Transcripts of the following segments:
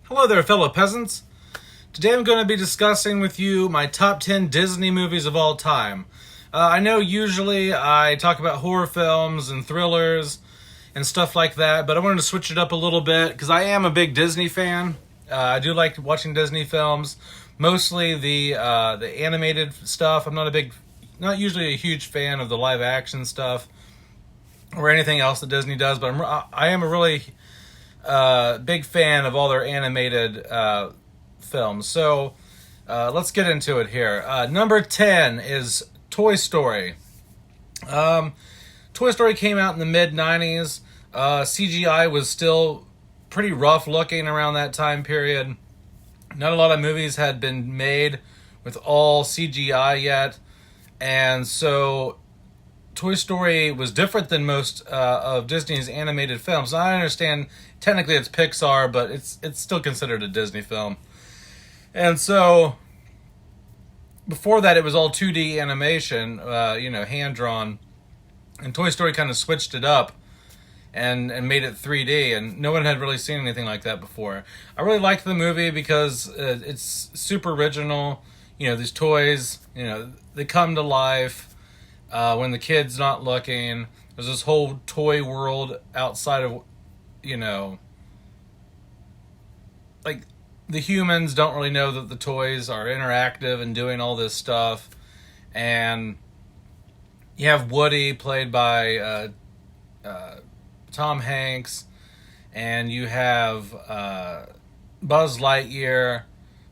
Hello there, fellow peasants. Today I'm going to be discussing with you my top 10 Disney movies of all time. I know usually I talk about horror films and thrillers and stuff like that, but I wanted to switch it up a little bit because I am a big Disney fan. I do like watching Disney films, mostly the animated stuff. I'm not usually a huge fan of the live action stuff or anything else that Disney does, but I am a really big fan of all their animated films. So let's get into it here. Number 10 is Toy Story. Toy Story came out in the mid 90s. CGI was still pretty rough looking around that time period. Not a lot of movies had been made with all CGI yet. And so Toy Story was different than most of Disney's animated films. I understand technically it's Pixar, but it's still considered a Disney film. And so before that, it was all 2D animation, hand drawn. And Toy Story kind of switched it up and made it 3D, and no one had really seen anything like that before. I really liked the movie because it's super original. These toys, they come to life when the kid's not looking. There's this whole toy world outside of, like the humans don't really know that the toys are interactive and doing all this stuff. And you have Woody played by Tom Hanks, and you have Buzz Lightyear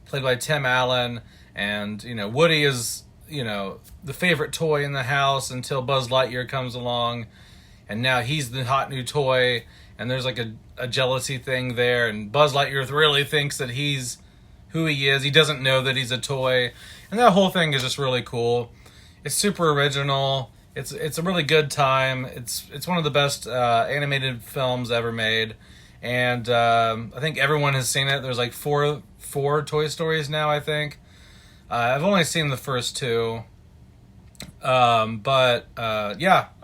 played by Tim Allen, and Woody is the favorite toy in the house until Buzz Lightyear comes along, and now he's the hot new toy, and there's like a jealousy thing there, and Buzz Lightyear really thinks that he's who he is. He doesn't know that he's a toy, and that whole thing is just really cool. It's super original. It's a really good time. It's one of the best animated films ever made, and I think everyone has seen it. There's like four Toy Stories now, I think. I've only seen the first two, but I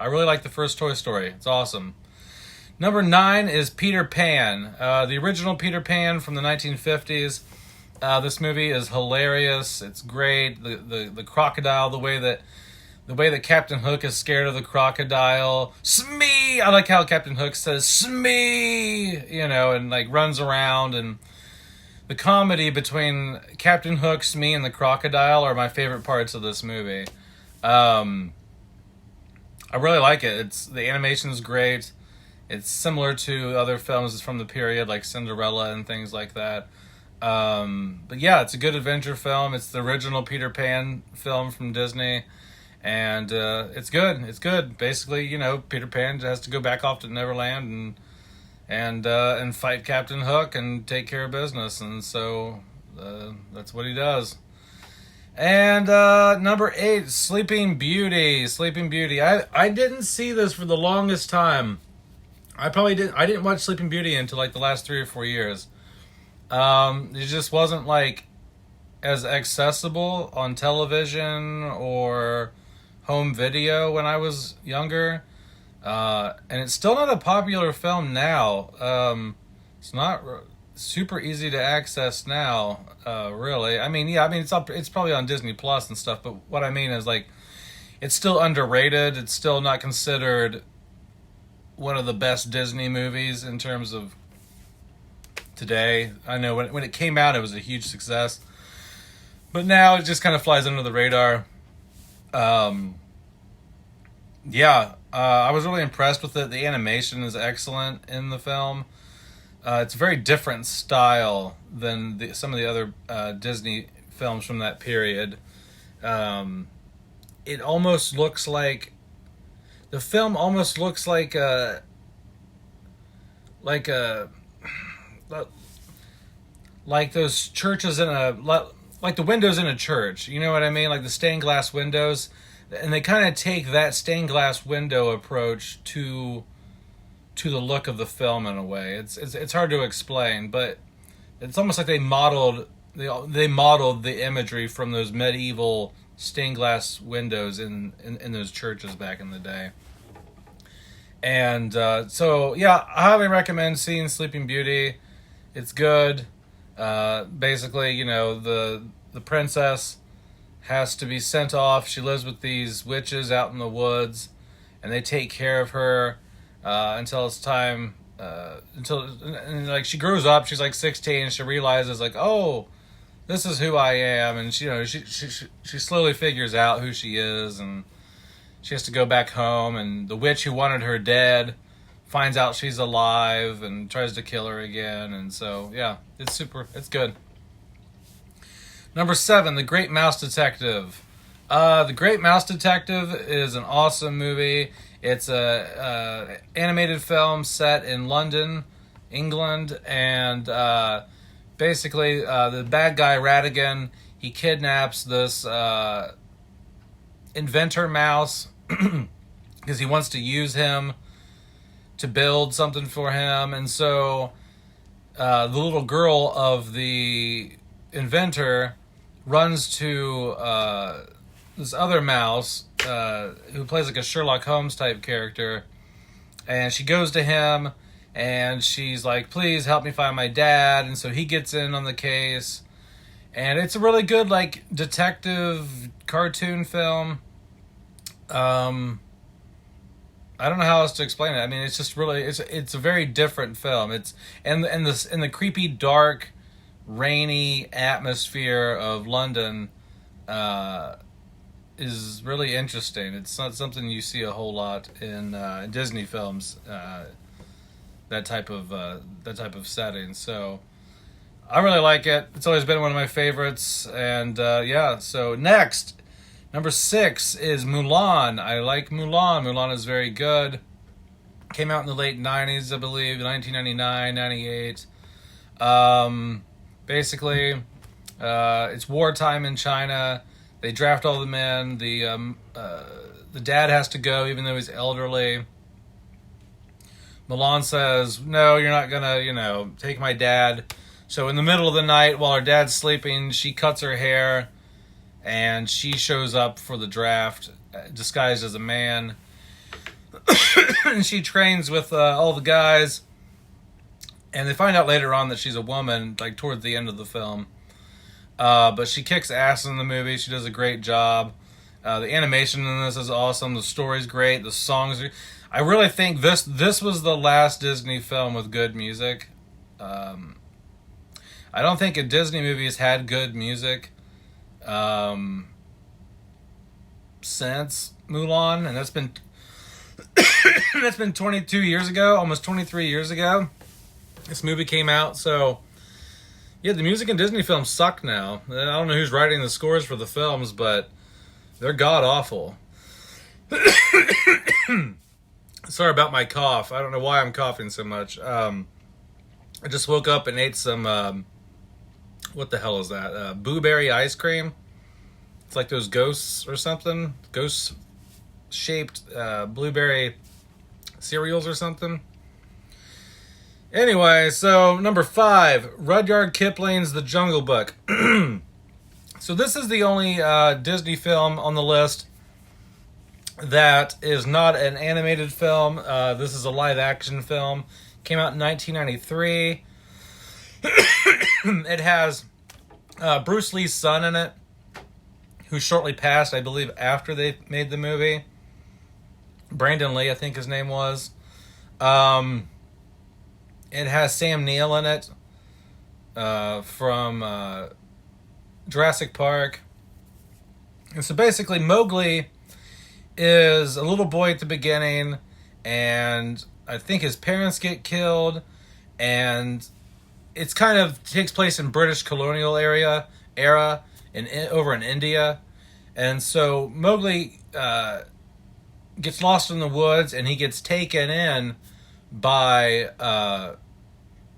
really like the first Toy Story. It's awesome. Number 9 is Peter Pan, the original Peter Pan from the 1950s. This movie is hilarious. It's great. The crocodile, the way that Captain Hook is scared of the crocodile. Smee! I like how Captain Hook says Smee! And like runs around, and the comedy between Captain Hook, Smee, and the crocodile are my favorite parts of this movie. I really like it. The animation's great. It's similar to other films from the period like Cinderella and things like that. But yeah, it's a good adventure film. It's the original Peter Pan film from Disney. And it's good. It's good. Basically, Peter Pan has to go back off to Neverland and fight Captain Hook and take care of business. And so that's what he does. And number 8, Sleeping Beauty. Sleeping Beauty. I didn't see this for the longest time. I didn't watch Sleeping Beauty until like the last 3 or 4 years. It just wasn't like as accessible on television or home video when I was younger. And it's still not a popular film now. It's not super easy to access now, really. It's probably on Disney Plus and stuff, but what I mean is like it's still underrated. It's still not considered one of the best Disney movies in terms of today. I know when it came out, it was a huge success, but now it just kind of flies under the radar. I was really impressed with it. The animation is excellent in the film. It's a very different style than some of the other Disney films from that period. It almost looks like the film almost looks like a like those churches like the windows in a church. You know what I mean? Like the stained glass windows. And they kind of take that stained glass window approach to the look of the film in a way. It's hard to explain, but it's almost like they modeled the imagery from those medieval stained glass windows in those churches back in the day. And I highly recommend seeing Sleeping Beauty. It's good. Basically, the princess has to be sent off. She lives with these witches out in the woods, and they take care of her until it's time. Like she grows up, she's like 16. She realizes like, oh, this is who I am, and she slowly figures out who she is, and she has to go back home. And the witch who wanted her dead finds out she's alive and tries to kill her again. And so yeah, it's good. Number 7, The Great Mouse Detective. The Great Mouse Detective is an awesome movie. It's a animated film set in London, England, and basically the bad guy Ratigan, he kidnaps this inventor mouse because he wants to use him to build something for him. And so the little girl of the inventor runs to this other mouse who plays like a Sherlock Holmes type character, and she goes to him and she's like, please help me find my dad. And so he gets in on the case, and it's a really good like detective cartoon film. I don't know how else to explain it. I mean, it's just really it's a very different film. It's in the creepy, dark, rainy atmosphere of London is really interesting. It's not something you see a whole lot in Disney films. That type of setting. So I really like it. It's always been one of my favorites. And so next, number 6 is Mulan. I like Mulan. Mulan is very good. Came out in the late 90s, I believe, 1999, 98. Basically, it's wartime in China. They draft all the men. The dad has to go, even though he's elderly. Mulan says, no, you're not gonna, take my dad. So in the middle of the night, while her dad's sleeping, she cuts her hair, and she shows up for the draft, disguised as a man. And she trains with all the guys. And they find out later on that she's a woman, like toward the end of the film. But she kicks ass in the movie. She does a great job. The animation in this is awesome. The story's great. The songs are... I really think this was the last Disney film with good music. I don't think a Disney movie has had good music since Mulan, and that's been that's been 22 years ago, almost 23 years ago. This movie came out, so yeah, the music in Disney films suck now. I don't know who's writing the scores for the films, but they're god awful. Sorry about my cough. I don't know why I'm coughing so much. I just woke up and ate some, what the hell is that? Blueberry ice cream. It's like those ghosts or something. Ghost-shaped blueberry cereals or something. Anyway, so number 5, Rudyard Kipling's The Jungle Book. So this is the only Disney film on the list that is not an animated film. This is a live-action film. Came out in 1993. It has Bruce Lee's son in it, who shortly passed, I believe, after they made the movie. Brandon Lee, I think his name was. It has Sam Neill in it from Jurassic Park. And so basically, Mowgli is a little boy at the beginning, and I think his parents get killed, and it's kind of takes place in British colonial era over in India. And so Mowgli gets lost in the woods, and he gets taken in by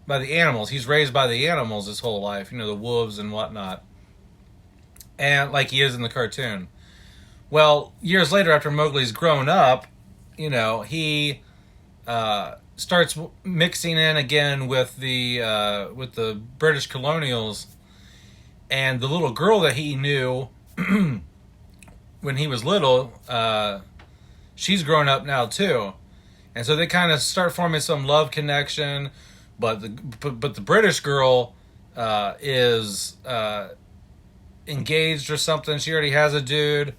the animals. He's raised by the animals his whole life, the wolves and whatnot, and like he is in the cartoon. Well, years later, after Mowgli's grown up, he starts mixing in again with the British colonials, and the little girl that he knew when he was little, she's grown up now too, and so they kind of start forming some love connection. But the British girl is engaged or something. She already has a dude,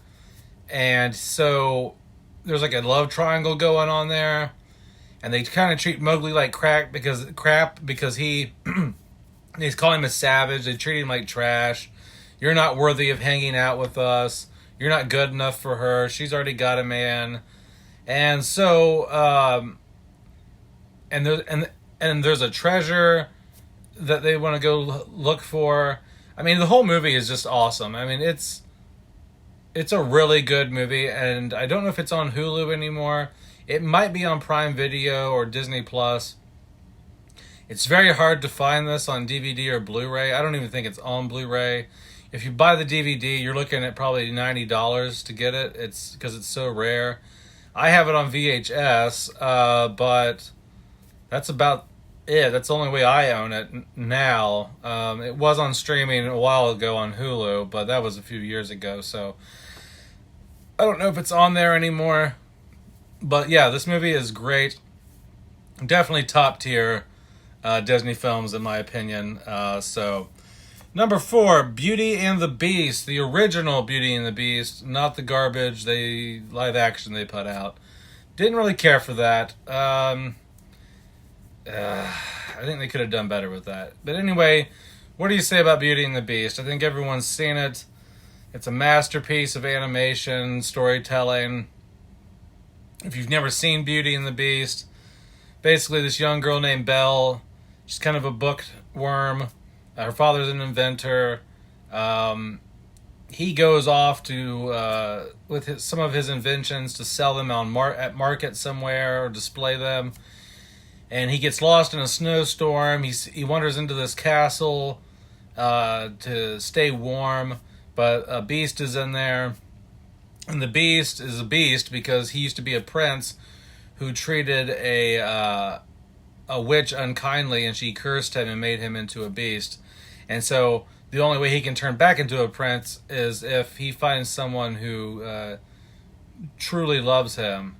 and so there's like a love triangle going on there, and they kind of treat Mowgli like crap because he he's calling him a savage. They treat him like trash. You're not worthy of hanging out with us. You're not good enough for her. She's already got a man, and so and there's a treasure that they want to go look for. I mean, the whole movie is just awesome. I mean, it's a really good movie, and I don't know if it's on Hulu anymore. It might be on Prime Video or Disney Plus. It's very hard to find this on DVD or Blu-ray. I don't even think it's on Blu-ray. If you buy the DVD, you're looking at probably $90 to get it. It's because it's so rare. I have it on VHS, but that's about it. That's the only way I own it now. It was on streaming a while ago on Hulu, but that was a few years ago, so I don't know if it's on there anymore. But yeah, this movie is great. Definitely top tier Disney films, in my opinion. So, number 4, Beauty and the Beast, the original Beauty and the Beast, not the garbage live action they put out. Didn't really care for that. I think they could have done better with that. But anyway, what do you say about Beauty and the Beast? I think everyone's seen it. It's a masterpiece of animation, storytelling. If you've never seen Beauty and the Beast, basically this young girl named Belle, she's kind of a bookworm. Her father's an inventor. He goes off to with some of his inventions to sell them at market somewhere or display them. And he gets lost in a snowstorm. He wanders into this castle to stay warm, but a beast is in there. And the beast is a beast because he used to be a prince who treated a witch unkindly, and she cursed him and made him into a beast. And so the only way he can turn back into a prince is if he finds someone who truly loves him.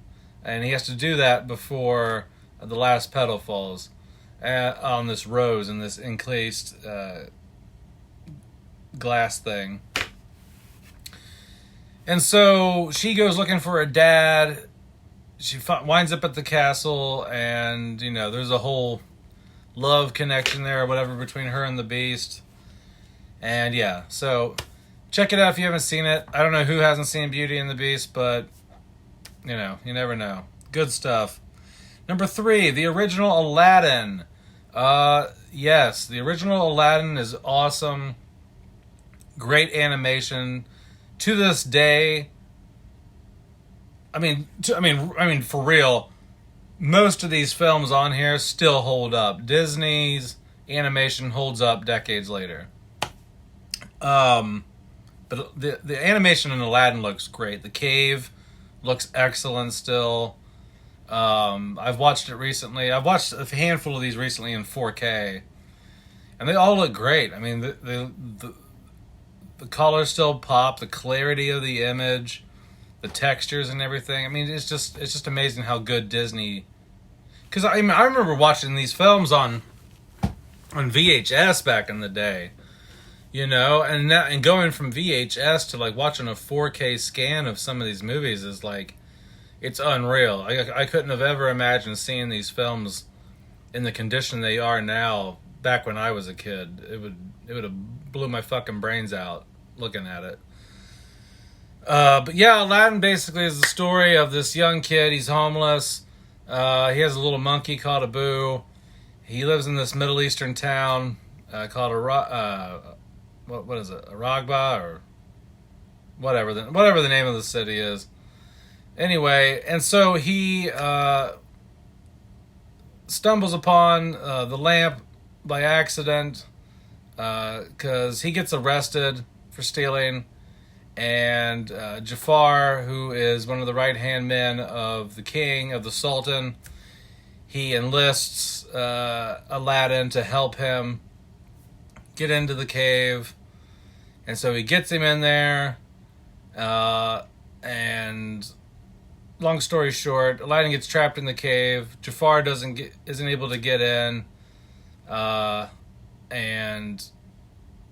And he has to do that before the last petal falls on this rose in this encased glass thing. And so she goes looking for a dad. She winds up at the castle, and, there's a whole love connection there or whatever between her and the beast. And, yeah, so check it out if you haven't seen it. I don't know who hasn't seen Beauty and the Beast, but, you never know. Good stuff. Number 3, the original Aladdin. Yes, the original Aladdin is awesome. Great animation. To this day, I mean, for real, most of these films on here still hold up. Disney's animation holds up decades later. But the animation in Aladdin looks great. The cave looks excellent still. I've watched it recently. I've watched a handful of these recently in 4K, and they all look great. I mean, the colors still pop, the clarity of the image, the textures and everything. I mean, it's just amazing how good Disney. Because I remember watching these films on VHS back in the day, and going from VHS to like watching a 4K scan of some of these movies is like, it's unreal. I couldn't have ever imagined seeing these films in the condition they are now. Back when I was a kid, it would have blew my fucking brains out looking at it. But yeah, Aladdin basically is the story of this young kid. He's homeless. He has a little monkey called Abu. He lives in this Middle Eastern town called what is it? Aragba or whatever the name of the city is. Anyway, and so he stumbles upon the lamp by accident because he gets arrested for stealing, and Jafar, who is one of the right-hand men of the king, of the sultan, he enlists Aladdin to help him get into the cave, and so he gets him in there, and long story short, Aladdin gets trapped in the cave. Jafar isn't able to get in, and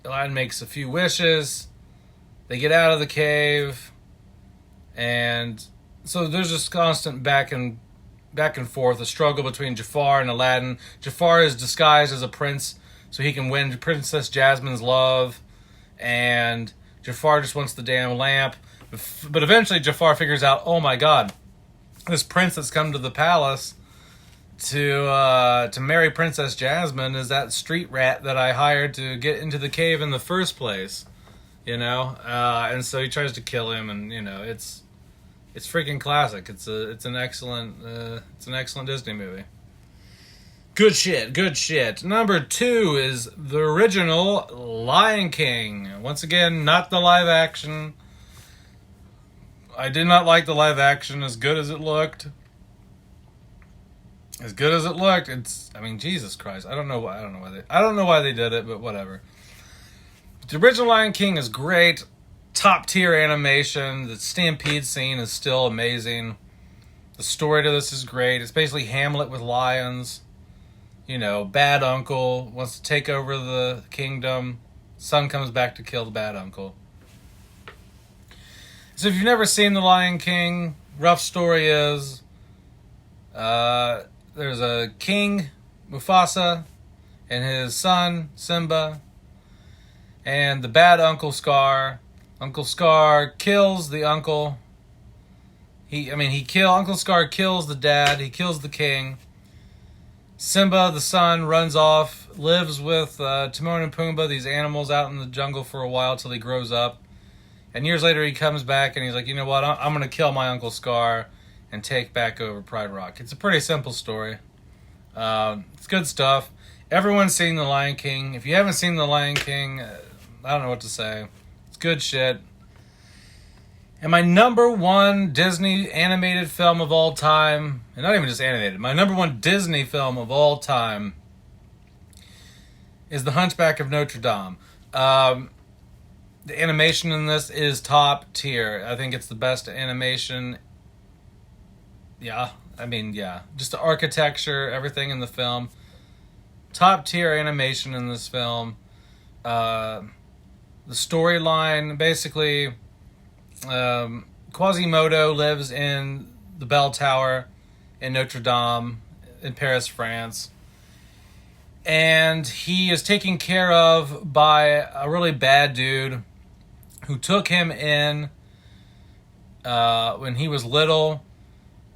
Aladdin makes a few wishes. They get out of the cave, and so there's this constant back and forth, a struggle between Jafar and Aladdin. Jafar is disguised as a prince so he can win Princess Jasmine's love, and Jafar just wants the damn lamp. But eventually Jafar figures out, oh my god, this prince that's come to the palace to marry Princess Jasmine is that street rat that I hired to get into the cave in the first place, and so he tries to kill him, and it's freaking classic. It's an excellent Disney movie. Good shit. Number 2 is the original Lion King. Once again, not the live action. I did not like the live action as good as it looked. Jesus Christ. I don't know why they did it, but whatever. The original Lion King is great. Top tier animation. The stampede scene is still amazing. The story to this is great. It's basically Hamlet with lions. Bad uncle wants to take over the kingdom. Son comes back to kill the bad uncle. So if you've never seen The Lion King, rough story is there's a king, Mufasa, and his son, Simba, and the bad Uncle Scar. Uncle Scar kills the uncle. Uncle Scar kills the dad. He kills the king. Simba, the son, runs off, lives with Timon and Pumbaa, these animals, out in the jungle for a while till he grows up. And years later he comes back and he's like, you know what, I'm going to kill my Uncle Scar and take back over Pride Rock. It's a pretty simple story. It's good stuff. Everyone's seen The Lion King. If you haven't seen The Lion King, I don't know what to say. It's good shit. And my number 1 Disney animated film of all time, and not even just animated, my number 1 Disney film of all time is The Hunchback of Notre Dame. The animation in this is top tier. I think it's the best animation. Yeah. Just the architecture, everything in the film. Top tier animation in this film. The storyline, basically, Quasimodo lives in the bell tower in Notre Dame in Paris, France. And he is taken care of by a really bad dude who took him in when he was little.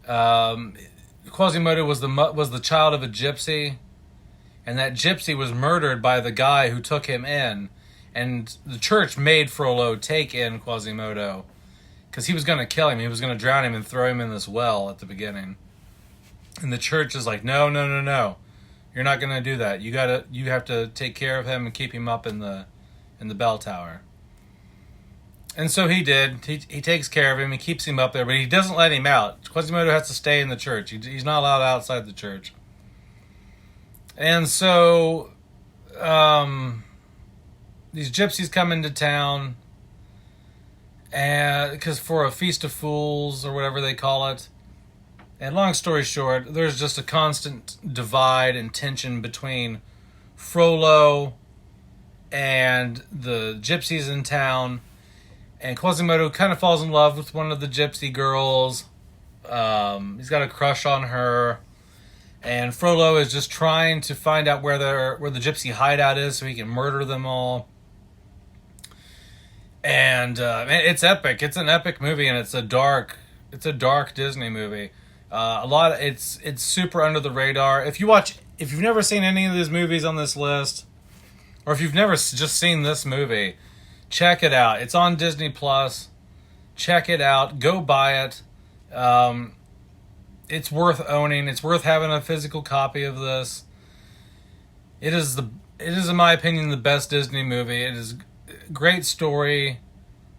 Quasimodo was the child of a gypsy, and that gypsy was murdered by the guy who took him in. And the church made Frollo take in Quasimodo because he was going to kill him. He was going to drown him and throw him in this well at the beginning. And the church is like, no. You're not going to do that. You have to take care of him and keep him up in the bell tower. And so he did. He takes care of him. He keeps him up there, but he doesn't let him out. Quasimodo has to stay in the church. He's not allowed outside the church. And so these gypsies come into town because for a feast of fools or whatever they call it. And long story short, there's just a constant divide and tension between Frollo and the gypsies in town. And Quasimodo kind of falls in love with one of the gypsy girls. He's got a crush on her. And Frollo is just trying to find out where the gypsy hideout is so he can murder them all. And it's epic. It's an epic movie, and it's a dark Disney movie. It's super under the radar. If you've never seen any of these movies on this list, or if you've never just seen this movie, check it out. It's on Disney Plus. Check it out. Go buy it. It's worth owning. It's worth having a physical copy of this. It is in my opinion the best Disney movie. It is a great story.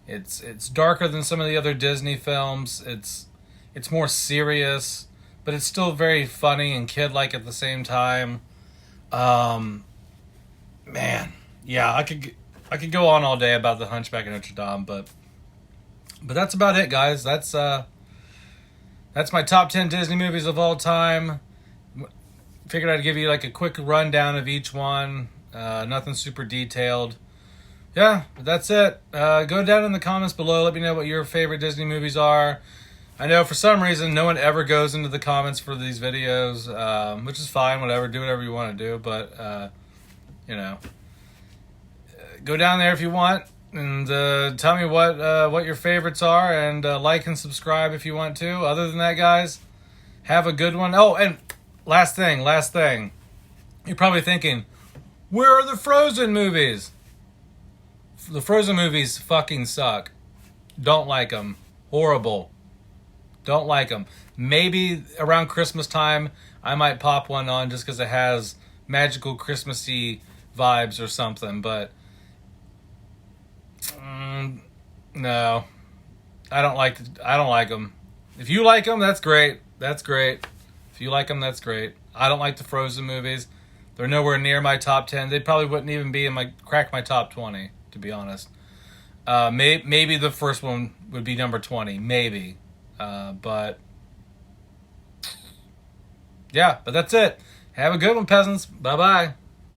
It's darker than some of the other Disney films. It's more serious, but it's still very funny and kid-like at the same time. Man, yeah, I could go on all day about The Hunchback of Notre Dame, but that's about it, guys. That's my top 10 Disney movies of all time. Figured I'd give you like a quick rundown of each one. Nothing super detailed. Yeah, that's it. Go down in the comments below. Let me know what your favorite Disney movies are. I know for some reason no one ever goes into the comments for these videos, which is fine. Whatever, do whatever you want to do. But go down there if you want and tell me what your favorites are, and like and subscribe if you want to. Other than that, guys, have a good one. Oh, and last thing. You're probably thinking, where are the Frozen movies? The Frozen movies fucking suck. Don't like them. Horrible. Don't like them. Maybe around Christmas time, I might pop one on just because it has magical Christmassy vibes or something. But no, I don't like them. If you like them, that's great. That's great. If you like them, that's great. I don't like the Frozen movies. They're nowhere near my top 10. They probably wouldn't even be in my top 20, to be honest. Maybe the first one would be number 20, maybe. But yeah, but that's it. Have a good one, peasants. Bye-bye.